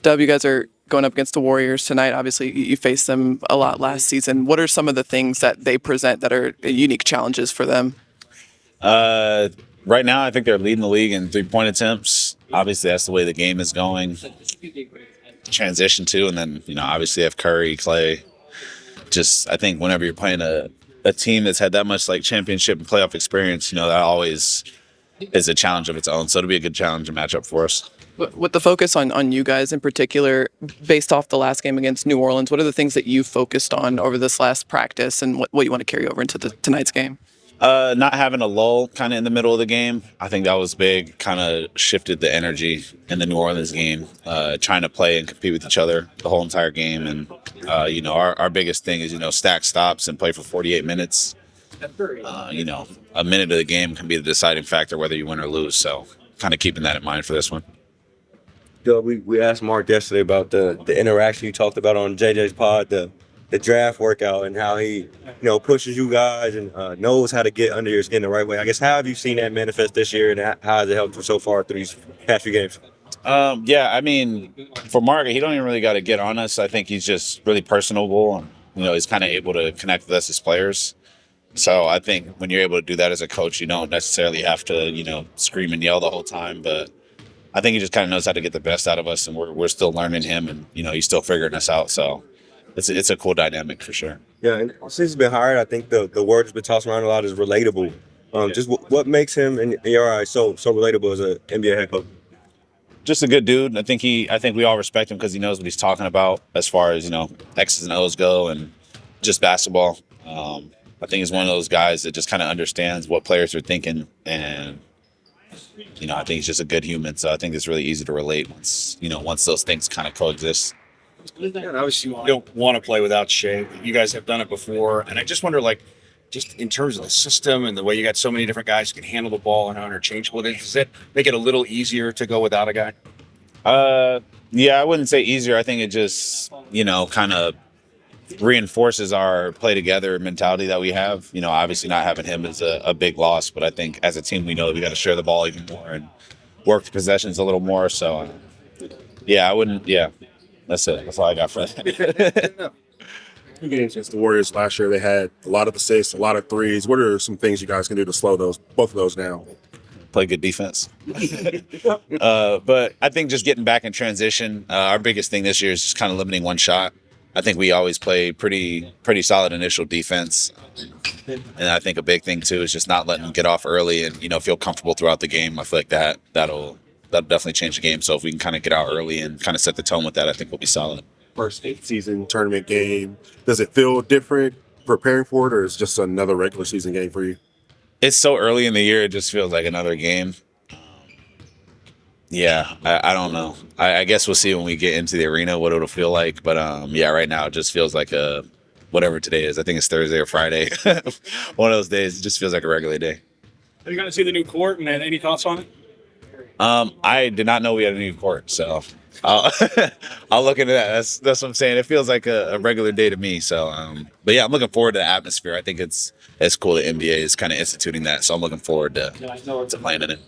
Dub, you guys are going up against the Warriors tonight. Obviously, you faced them a lot last season. What are some of the things that they present that are unique challenges for them? Uh, right now, I think they're leading the league in 3-point attempts. Obviously, that's the way the game is going. Transition to, and then obviously have Curry, Clay. Just I think whenever you're playing a team that's had that much like championship and playoff experience, that always is a challenge of its own. So it'll be a good challenge and matchup for us. With the focus on you guys in particular, based off the last game against New Orleans, what are the things that you focused on over this last practice and what you want to carry over into tonight's game? Not having a lull kind of in the middle of the game. I think that was big, kind of shifted the energy in the New Orleans game, trying to play and compete with each other the whole entire game. And, our biggest thing is, stack stops and play for 48 minutes. A minute of the game can be the deciding factor whether you win or lose. So kind of keeping that in mind for this one. We asked Mark yesterday about the interaction you talked about on JJ's pod, the draft workout, and how he pushes you guys and knows how to get under your skin the right way. I guess how have you seen that manifest this year, and how has it helped you so far through these past few games? I mean, for Mark, he don't even really got to get on us. I think he's just really personable, and he's kind of able to connect with us as players. So I think when you're able to do that as a coach, you don't necessarily have to scream and yell the whole time, but I think he just kind of knows how to get the best out of us, and we're still learning him, and he's still figuring us out. So it's a cool dynamic for sure. Yeah, and since he's been hired, I think the word that's been tossed around a lot is relatable. Just what makes him in your eyes so relatable as an NBA head coach? Just a good dude. I think we all respect him because he knows what he's talking about as far as X's and O's go, and just basketball. I think he's one of those guys that just kind of understands what players are thinking, and I think he's just a good human. So I think it's really easy to relate once those things kind of coexist. Yeah, obviously, you don't want to play without Shea. You guys have done it before, and I just wonder, just in terms of the system and the way you got so many different guys who can handle the ball and how interchangeable it is, does it make it a little easier to go without a guy? Yeah, I wouldn't say easier. I think it just kind of reinforces our play together mentality that we have. Obviously not having him is a big loss, but I think as a team we know we got to share the ball even more and work the possessions a little more. So I wouldn't. Yeah, that's it. That's all I got for that. Two games against the Warriors last year, they had a lot of assists, a lot of threes. What are some things you guys can do to slow both of those down? Play good defense. But I think just getting back in transition, our biggest thing this year is just kind of limiting one shot. I think we always play pretty solid initial defense. And I think a big thing, too, is just not letting them get off early and, feel comfortable throughout the game. I feel like that'll definitely change the game. So if we can kind of get out early and kind of set the tone with that, I think we'll be solid. First season tournament game, does it feel different preparing for it, or is it just another regular season game for you? It's so early in the year, it just feels like another game. Yeah, I don't know. I guess we'll see when we get into the arena what it'll feel like. But right now it just feels like whatever today is. I think it's Thursday or Friday. One of those days. It just feels like a regular day. Have you gotten to see the new court and any thoughts on it? I did not know we had a new court, so I'll look into that. That's what I'm saying. It feels like a regular day to me. So, but yeah, I'm looking forward to the atmosphere. I think it's cool that NBA is kind of instituting that. So I'm looking forward to playing in it.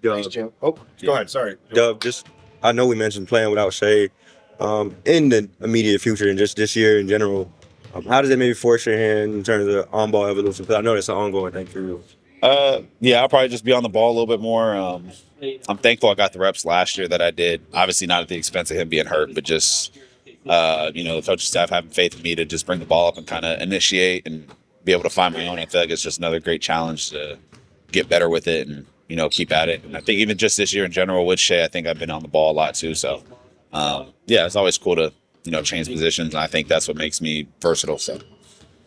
Go ahead. Sorry. Dub, I know we mentioned playing without Shea in the immediate future and just this year in general. How does it maybe force your hand in terms of on-ball evolution? Because I know that's an ongoing thing for you. I'll probably just be on the ball a little bit more. I'm thankful I got the reps last year that I did. Obviously not at the expense of him being hurt, but just, the coaching staff having faith in me to just bring the ball up and kind of initiate and be able to find my own. I feel like it's just another great challenge to get better with it and, keep at it. And I think even just this year in general with Shea, I think I've been on the ball a lot too. So, it's always cool to, change positions. And I think that's what makes me versatile. So.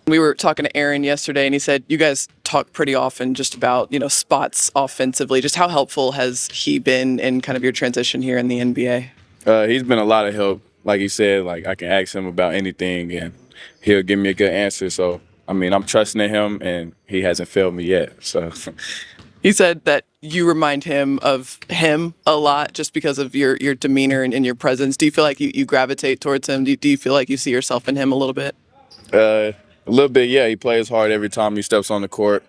We were talking to Aaron yesterday, and he said you guys talk pretty often just about, spots offensively. Just how helpful has he been in kind of your transition here in the NBA? He's been a lot of help. Like you said, I can ask him about anything, and he'll give me a good answer. So, I'm trusting in him, and he hasn't failed me yet. So. He said that you remind him of him a lot just because of your demeanor and your presence. Do you feel like you gravitate towards him? Do you feel like you see yourself in him a little bit? A little bit, yeah. He plays hard every time he steps on the court.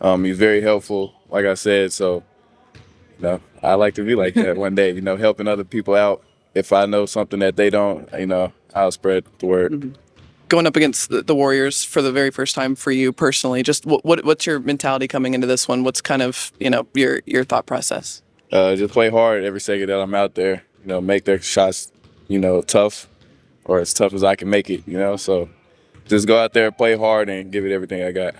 He's very helpful, like I said. So, I like to be like that one day, helping other people out. if I know something that they don't, I'll spread the word. Going up against the Warriors for the very first time for you personally, just what's your mentality coming into this one? What's kind of your thought process? Just play hard every second that I'm out there. Make their shots, tough, or as tough as I can make it. So just go out there, play hard, and give it everything I got.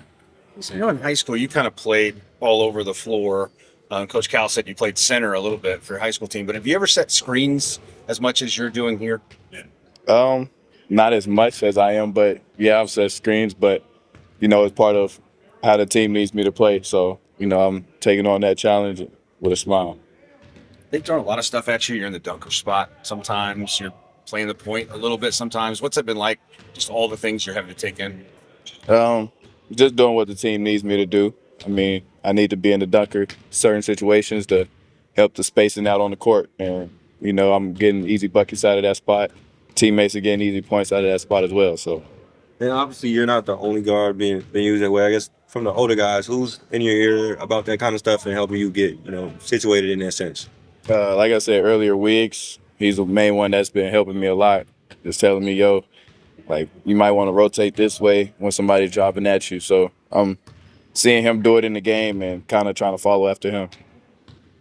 So, in high school, you kind of played all over the floor. Coach Cal said you played center a little bit for your high school team, but have you ever set screens as much as you're doing here? Not as much as I am, but yeah, I've set screens, but it's part of how the team needs me to play. So, I'm taking on that challenge with a smile. They've thrown a lot of stuff at you. You're in the dunker spot sometimes. You're playing the point a little bit sometimes. What's it been like, just all the things you're having to take in? Just doing what the team needs me to do. I mean, I need to be in the dunker certain situations to help the spacing out on the court. And, I'm getting easy buckets out of that spot. Teammates are getting easy points out of that spot as well. So, And obviously, you're not the only guard being used that way. I guess from the older guys, who's in your ear about that kind of stuff and helping you get situated in that sense? like I said earlier, Wiggs, he's the main one that's been helping me a lot. Just telling me, yo, like, you might want to rotate this way when somebody's dropping at you. So I'm seeing him do it in the game and kind of trying to follow after him.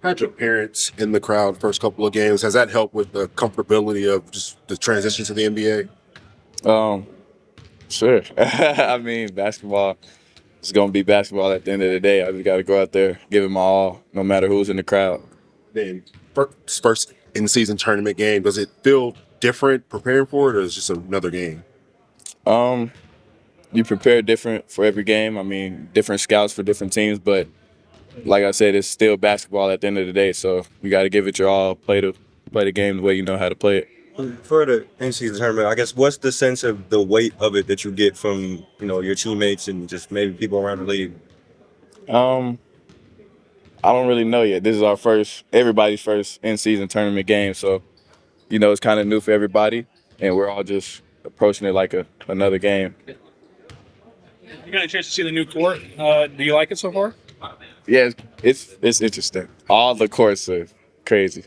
Had your parents in the crowd first couple of games. Has that helped with the comfortability of just the transition to the NBA? Sure. I mean, basketball is going to be basketball at the end of the day. I just got to go out there, give it my all, no matter who's in the crowd. Then first in-season tournament game, does it feel different preparing for it, or is it just another game? You prepare different for every game. I mean, different scouts for different teams, but like I said, it's still basketball at the end of the day. So you got to give it your all, play the game the way you know how to play it. For the in-season tournament, I guess, what's the sense of the weight of it that you get from your teammates and just maybe people around the league? I don't really know yet. This is everybody's first in-season tournament game, so it's kind of new for everybody, and we're all just approaching it like another game. You got a chance to see the new court. Do you like it so far? Yeah, it's interesting. All the courts are crazy.